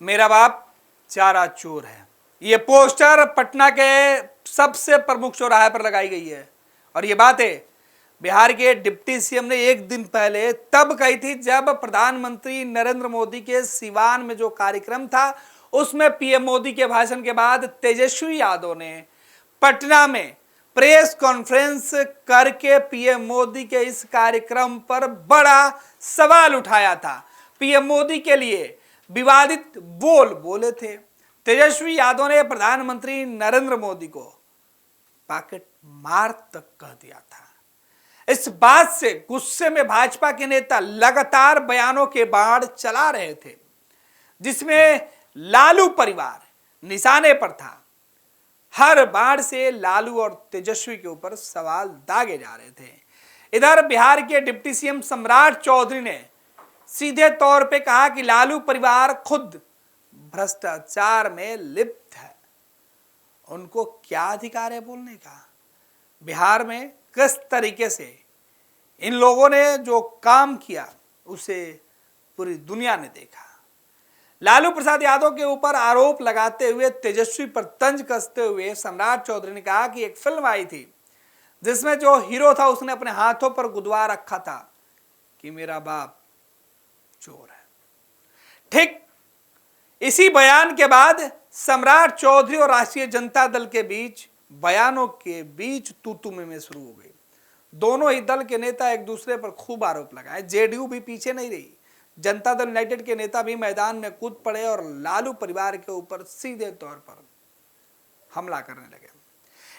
मेरा बाप चारा चोर है। ये पोस्टर पटना के सबसे प्रमुख चौराहे पर लगाई गई है और ये बातें बिहार के डिप्टी सीएम ने एक दिन पहले तब कही थी जब प्रधानमंत्री नरेंद्र मोदी के सिवान में जो कार्यक्रम था उसमें पीएम मोदी के भाषण के बाद तेजस्वी यादव ने पटना में प्रेस कॉन्फ्रेंस करके पीएम मोदी के इस कार्यक्रम पर बड़ा सवाल उठाया था। पीएम मोदी के लिए विवादित बोल बोले थे। तेजस्वी यादव ने प्रधानमंत्री नरेंद्र मोदी को पॉकेट मार तक कह दिया था। इस बात से गुस्से में भाजपा के नेता लगातार बयानों के बाढ़ चला रहे थे जिसमें लालू परिवार निशाने पर था। हर बार से लालू और तेजस्वी के ऊपर सवाल दागे जा रहे थे। इधर बिहार के डिप्टी सीएम सम्राट चौधरी ने सीधे तौर पे कहा कि लालू परिवार खुद भ्रष्टाचार में लिप्त है। उनको क्या अधिकार है बोलने का? बिहार में किस तरीके से इन लोगों ने जो काम किया उसे पूरी दुनिया ने देखा। लालू प्रसाद यादव के ऊपर आरोप लगाते हुए तेजस्वी पर तंज कसते हुए सम्राट चौधरी ने कहा कि एक फिल्म आई थी जिसमें जो हीरो था उसने अपने हाथों पर गुदवा रखा था कि मेरा बाप चोर है। ठीक इसी बयान के बाद सम्राट चौधरी और राष्ट्रीय जनता दल के बीच बयानों के बीच तू में शुरू हो गई। दोनों ही दल के नेता एक दूसरे पर खूब आरोप लगाए। जेडीयू भी पीछे नहीं रही। जनता दल यूनाइटेड के नेता भी मैदान में कूद पड़े और लालू परिवार के ऊपर सीधे तौर पर हमला करने लगे।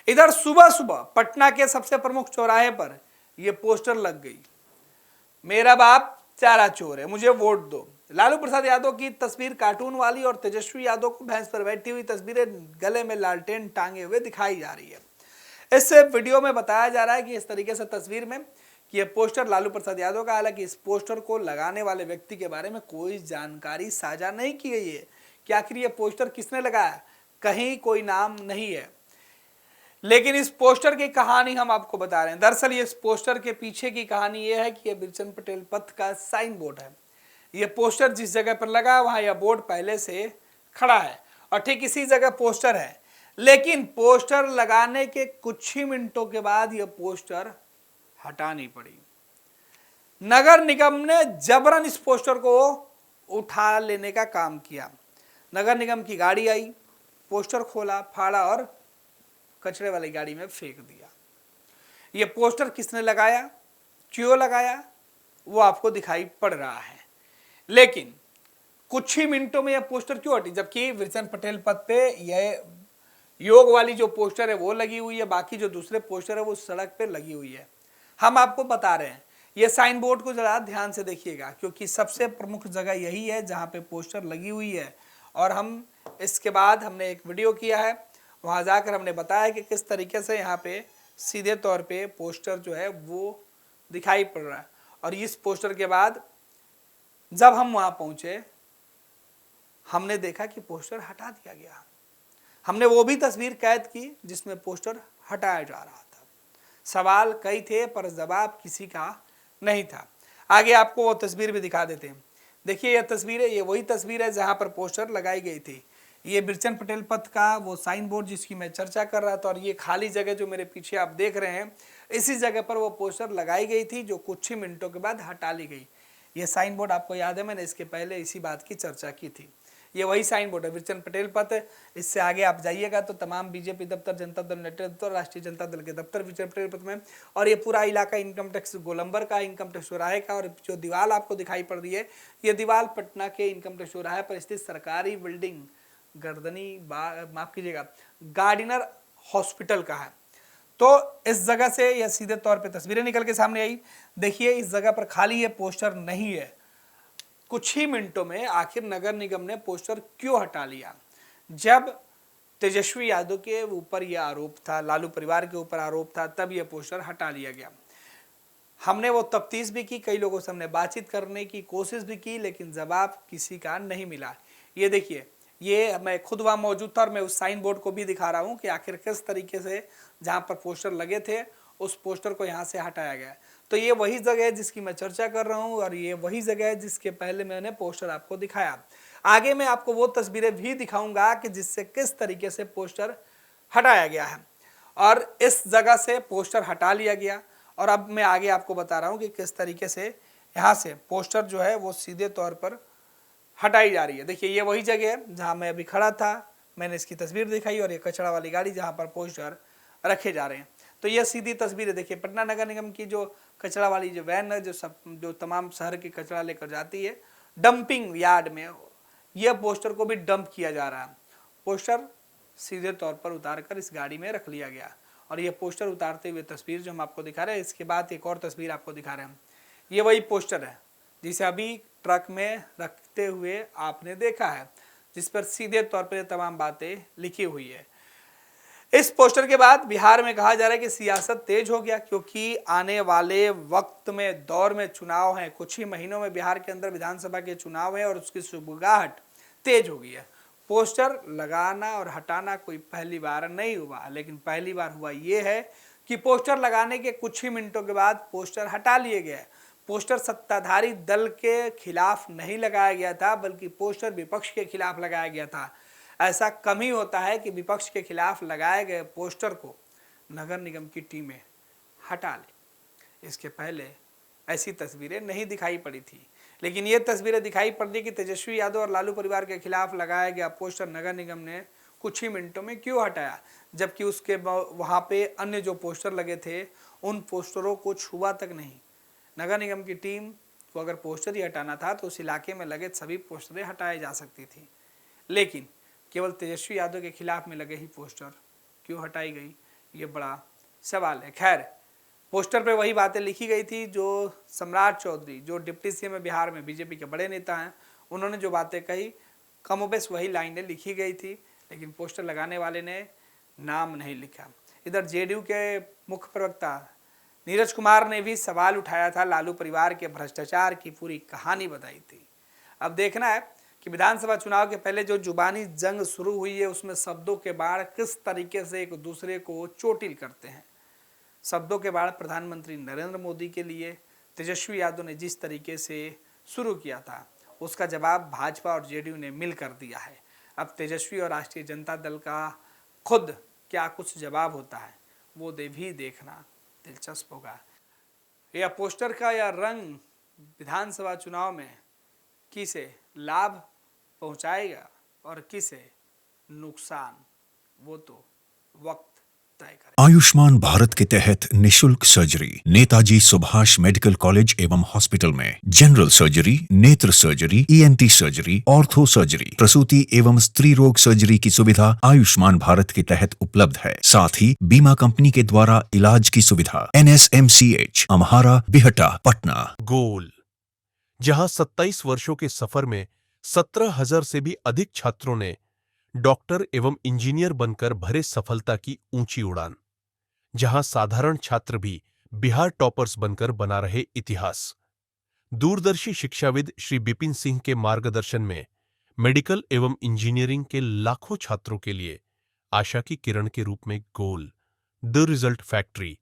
इधर सुबह सुबह पटना के सबसे प्रमुख चौराहे पर यह पोस्टर लग गई, मेरा बाप चारा चोर है, मुझे वोट दो। लालू प्रसाद यादव की तस्वीर कार्टून वाली और तेजस्वी यादव को भैंस पर बैठी हुई तस्वीरें गले में लालटेन टांगे हुए दिखाई जा रही है। इस वीडियो में बताया जा रहा है कि इस तरीके से तस्वीर में कि यह पोस्टर लालू प्रसाद यादव का। हालांकि इस पोस्टर को लगाने वाले व्यक्ति के बारे में कोई जानकारी साझा नहीं की गई है कि आखिर यह पोस्टर किसने लगाया, कहीं कोई नाम नहीं है। लेकिन इस पोस्टर की कहानी हम आपको बता रहे हैं। दरअसल इस पोस्टर के पीछे की कहानी यह है कि यह बिरचंद पटेल पथ का साइन बोर्ड है। यह पोस्टर जिस जगह पर लगा है वहां यह बोर्ड पहले से खड़ा है और ठीक इसी जगह पोस्टर है। लेकिन पोस्टर लगाने के कुछ ही मिनटों के बाद यह पोस्टर हटानी पड़ी। नगर निगम ने जबरन इस पोस्टर को उठा लेने का काम किया। नगर निगम की गाड़ी आई, पोस्टर खोला, फाड़ा और कचरे वाली गाड़ी में फेंक दिया। यह पोस्टर किसने लगाया, क्यों लगाया, वो आपको दिखाई पड़ रहा है। लेकिन कुछ ही मिनटों में यह पोस्टर क्यों हटी, जबकि बिरचंद पटेल पथ पे यह योग वाली जो पोस्टर है वो लगी हुई है, बाकी जो दूसरे पोस्टर है वो सड़क पे लगी हुई है। हम आपको बता रहे हैं ये साइन बोर्ड को जरा ध्यान से देखिएगा क्योंकि सबसे प्रमुख जगह यही है जहां पे पोस्टर लगी हुई है। और हम इसके बाद हमने एक वीडियो किया है, वहां जाकर हमने बताया कि किस तरीके से यहाँ पे सीधे तौर पे पोस्टर जो है वो दिखाई पड़ रहा है। और इस पोस्टर के बाद जब हम वहां पहुंचे हमने देखा कि पोस्टर हटा दिया गया। हमने वो भी तस्वीर कैद की जिसमें पोस्टर हटाया जा रहा था। सवाल कई थे पर जवाब किसी का नहीं था। आगे आपको वो तस्वीर भी दिखा देते हैं। देखिए यह तस्वीर है, ये वही तस्वीर है जहां पर पोस्टर लगाई गई थी। ये बिरचंद पटेल पथ का वो साइन बोर्ड जिसकी मैं चर्चा कर रहा था और ये खाली जगह जो मेरे पीछे आप देख रहे हैं इसी जगह पर वो पोस्टर लगाई गई थी जो कुछ ही मिनटों के बाद हटा ली गई। ये साइन बोर्ड आपको याद है मैंने इसके पहले इसी बात की चर्चा की थी। ये वही साइन बोर्ड है बिरचंद पटेल पथ। इससे आगे आप जाइएगा तो तमाम बीजेपी दफ्तर, जनता दल यूनाइटेड दफ्तर, राष्ट्रीय जनता दल के दफ्तर बिरचंद पटेल पथ में। और ये पूरा इलाका इनकम टैक्स गोलंबर का, इनकम टैक्स चौराहे का। और जो दीवार आपको दिखाई पड़ रही है ये दीवार पटना के इनकम टैक्स चौराहे पर स्थित सरकारी बिल्डिंग माफ कीजिएगा गार्डिनर हॉस्पिटल का है। तो इस जगह से यह सीधे तौर पे तस्वीरें निकल के सामने आई। देखिए इस जगह पर खाली ये पोस्टर नहीं है। कुछ ही मिनटों में आखिर नगर निगम ने पोस्टर क्यों हटा लिया? जब तेजस्वी यादव के ऊपर यह आरोप था, लालू परिवार के ऊपर आरोप था, तब यह पोस्टर हटा लिया गया। हमने वो तफ्तीश भी की, कई लोगों से हमने बातचीत करने की कोशिश भी की, लेकिन जवाब किसी का नहीं मिला। ये देखिए ये मैं खुद वहाँ मौजूद था और मैं उस साइन बोर्ड को भी दिखा रहा हूँ कि आखिर किस तरीके से जहाँ पर पोस्टर लगे थे उस पोस्टर को यहाँ से हटाया गया। तो ये वही जगह है जिसकी मैं चर्चा कर रहा हूँ और ये वही जगह है जिसके पहले मैंने पोस्टर आपको दिखाया। आगे मैं आपको वो तस्वीरें भी दिखाऊंगा कि जिससे किस तरीके से पोस्टर हटाया गया है और इस जगह से पोस्टर हटा लिया गया। और अब मैं आगे आपको बता रहा हूं कि किस तरीके से यहाँ से पोस्टर जो है वो सीधे तौर पर हटाई जा रही है। देखिए ये वही जगह है जहाँ मैं अभी खड़ा था, मैंने इसकी तस्वीर दिखाई और ये कचरा वाली गाड़ी जहाँ पर पोस्टर रखे जा रहे हैं। तो ये सीधी तस्वीर है। देखिए पटना नगर निगम की जो कचरा वाली जो वैन है जो तमाम शहर की कचरा लेकर जाती है डंपिंग यार्ड में, यह पोस्टर को भी डंप किया जा रहा है। पोस्टर सीधे तौर पर उतार कर इस गाड़ी में रख लिया गया और ये पोस्टर उतारते हुए तस्वीर जो हम आपको दिखा रहे हैं, इसके बाद एक और तस्वीर आपको दिखा रहे हैं। ये वही पोस्टर है जिसे अभी ट्रक में रखते हुए आपने देखा है, जिस पर सीधे तौर पर तमाम बातें लिखी हुई है। इस पोस्टर के बाद बिहार में कहा जा रहा है कि सियासत तेज हो गया, क्योंकि आने वाले वक्त में दौर में चुनाव है। कुछ ही महीनों में बिहार के अंदर विधानसभा के चुनाव है और उसकी सुगबुगाहट तेज हो गई है। पोस्टर लगाना और हटाना कोई पहली बार नहीं हुआ, लेकिन पहली बार हुआ ये है कि पोस्टर लगाने के कुछ ही मिनटों के बाद पोस्टर हटा लिए गए। पोस्टर सत्ताधारी दल के खिलाफ नहीं लगाया गया था, बल्कि पोस्टर विपक्ष के खिलाफ लगाया गया था। ऐसा कम ही होता है कि विपक्ष के खिलाफ लगाए गए पोस्टर को नगर निगम की टीमें हटा ले। इसके पहले ऐसी तस्वीरें नहीं दिखाई पड़ी थी, लेकिन ये तस्वीरें दिखाई पड़ी कि तेजस्वी यादव और लालू परिवार के खिलाफ लगाया गया पोस्टर नगर निगम ने कुछ ही मिनटों में क्यों हटाया, जबकि उसके वहाँ पे अन्य जो पोस्टर लगे थे उन पोस्टरों को छुआ तक नहीं। नगर निगम की टीम को अगर पोस्टर ही हटाना था तो उस इलाके में लगे सभी पोस्टरें हटाई जा सकती थी, लेकिन केवल तेजस्वी यादव के खिलाफ में लगे ही पोस्टर क्यों हटाई गई, ये बड़ा सवाल है। खैर, पोस्टर पे वही बातें लिखी गई थी जो सम्राट चौधरी, जो डिप्टी सीएम है बिहार में, बीजेपी के बड़े नेता हैं, उन्होंने जो बातें कही कमोबेश वही लाइनें लिखी गई थी, लेकिन पोस्टर लगाने वाले ने नाम नहीं लिखा। इधर जेडीयू के मुख्य प्रवक्ता नीरज कुमार ने भी सवाल उठाया था, लालू परिवार के भ्रष्टाचार की पूरी कहानी बताई थी। अब देखना है कि विधानसभा चुनाव के पहले जो जुबानी जंग शुरू हुई है उसमें शब्दों के बाढ़ किस तरीके से एक दूसरे को चोटिल करते हैं। शब्दों के बाढ़ प्रधानमंत्री नरेंद्र मोदी के लिए तेजस्वी यादव ने जिस तरीके से शुरू किया था, उसका जवाब भाजपा और जेडीयू ने मिलकर दिया है। अब तेजस्वी और राष्ट्रीय जनता दल का खुद क्या कुछ जवाब होता है वो भी देखना दिलचस्प होगा। यह पोस्टर का यह रंग विधानसभा चुनाव में किसे लाभ पहुंचाएगा और किसे नुकसान, वो तो वक्त तय करेगा। आयुष्मान भारत के तहत निशुल्क surgery Netaji Subhash medical college एवं हॉस्पिटल में जनरल सर्जरी, नेत्र surgery, ENT surgery, ortho surgery, प्रसूति एवं स्त्री रोग सर्जरी की सुविधा आयुष्मान भारत के तहत उपलब्ध है। साथ ही बीमा कंपनी के द्वारा इलाज की सुविधा। NSMCH, अम्हारा, बिहटा, पटना। गोल, जहां 27 वर्षों के सफर में 17,000 से भी अधिक छात्रों ने डॉक्टर एवं इंजीनियर बनकर भरे सफलता की ऊंची उड़ान, जहां साधारण छात्र भी बिहार टॉपर्स बनकर बना रहे इतिहास। दूरदर्शी शिक्षाविद श्री बिपिन सिंह के मार्गदर्शन में मेडिकल एवं इंजीनियरिंग के लाखों छात्रों के लिए आशा की किरण के रूप में गोल, द रिजल्ट फैक्ट्री